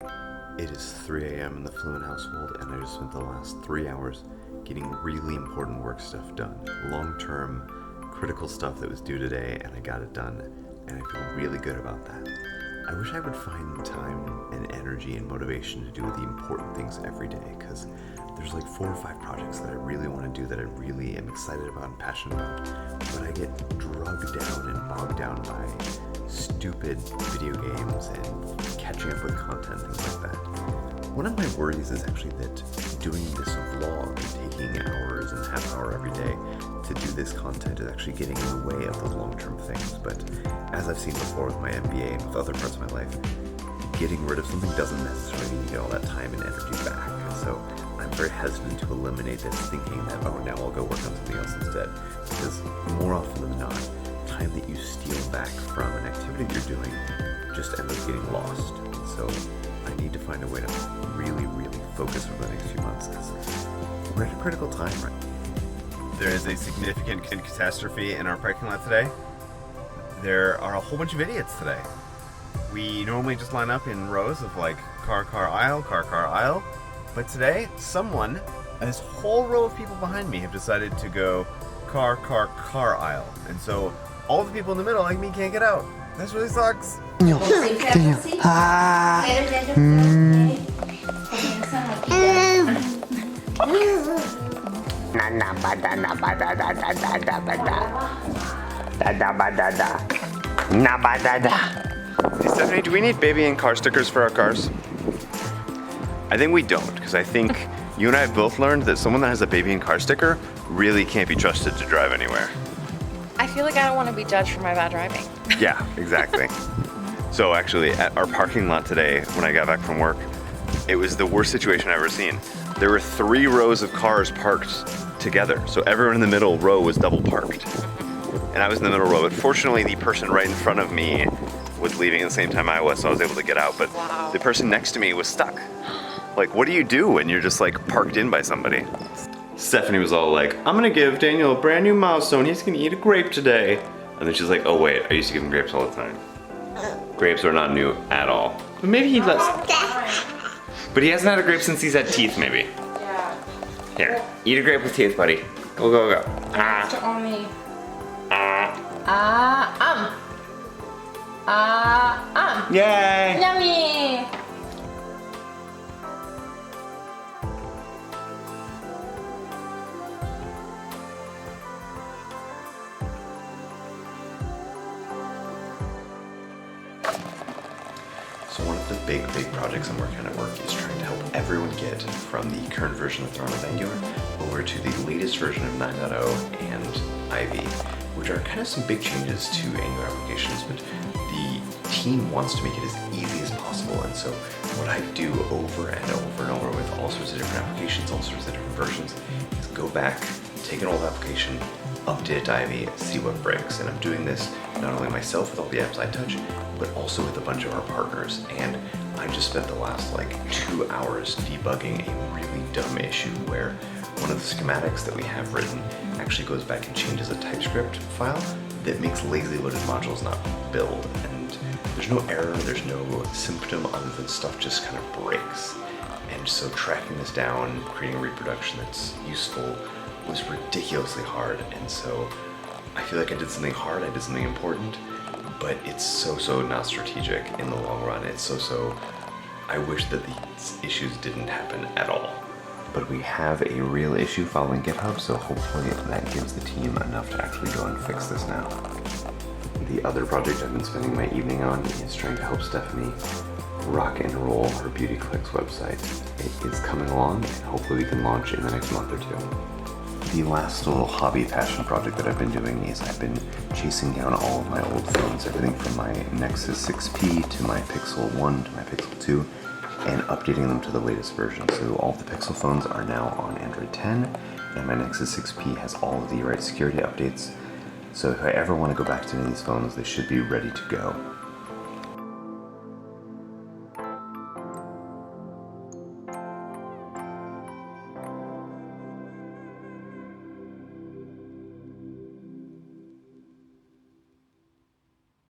It is 3 a.m. in the Fluent household, and I just spent the last 3 hours getting really important work stuff done. Long-term, critical stuff that was due today, and I got it done, and I feel really good about that. I wish I would find time and energy and motivation to do the important things every day, because there's like 4 or 5 projects that I really want to do that I really am excited about and passionate about, but I get drugged down and bogged down by stupid video games and catching up with content, things like that. One of my worries is actually that doing this vlog and taking hours and half hour every day to do this content is actually getting in the way of those long-term things. But as I've seen before with my MBA and with other parts of my life, getting rid of something doesn't necessarily mean you get all that time and energy back. And so I'm very hesitant to eliminate this, thinking that, oh, now I'll go work on something else instead. Because more often than not, time that you steal back from an activity you're doing just ends up getting lost. And so I need to find a way to really, really focus over the next few months, because we're at a critical time right now. There is a significant catastrophe in our parking lot today. There are a whole bunch of idiots today. We normally just line up in rows of like car, aisle. But today, this whole row of people behind me have decided to go car aisle. And so all the people in the middle, like me, can't get out. This really sucks. Hey Stephanie, do we need baby and car stickers for our cars? I think we don't, because I think you and I have both learned that someone that has a baby and car sticker really can't be trusted to drive anywhere. I feel like I don't want to be judged for my bad driving. Yeah, exactly. So actually, at our parking lot today, when I got back from work, it was the worst situation I've ever seen. There were 3 rows of cars parked together, so everyone in the middle row was double parked. And I was in the middle row, but fortunately the person right in front of me was leaving at the same time I was, so I was able to get out, but Wow. The person next to me was stuck. Like, what do you do when you're just like parked in by somebody? Stephanie was all like, I'm gonna give Daniel a brand new milestone, he's gonna eat a grape today. And then she's like, oh wait, I used to give him grapes all the time. Grapes are not new at all. But maybe he lets. But he hasn't had a grape since he's had teeth, maybe. Yeah. Here, eat a grape with teeth, buddy. Go. To only. Yay! Yummy! So one of the big projects I'm working on at work is trying to help everyone get from the current version of Throne of Angular over to the latest version of 9.0 and Ivy, which are kind of some big changes to Angular applications, but the team wants to make it as easy as possible. And so what I do over and over with all sorts of different applications, all sorts of different versions, is go back, take an old application, update it to Ivy, see what breaks. And I'm doing this not only myself with all the apps I touch, but also with a bunch of our partners. And I just spent the last like 2 hours debugging a really dumb issue where one of the schematics that we have written actually goes back and changes a TypeScript file that makes lazily loaded modules not build. And there's no error, there's no symptom other than stuff just kind of breaks. And so tracking this down, creating a reproduction that's useful was ridiculously hard. And so I feel like I did something hard, I did something important, but it's so not strategic in the long run. It's so, I wish that these issues didn't happen at all. But we have a real issue following GitHub, so hopefully that gives the team enough to actually go and fix this now. The other project I've been spending my evening on is trying to help Stephanie rock and roll her Beauty Clicks website. It is coming along, and hopefully we can launch in the next month or 2. The last little hobby passion project that I've been doing is I've been chasing down all of my old phones, everything from my Nexus 6P to my Pixel 1 to my Pixel 2, and updating them to the latest version. So all of the Pixel phones are now on Android 10, and my Nexus 6P has all of the right security updates. So if I ever want to go back to any of these phones, they should be ready to go.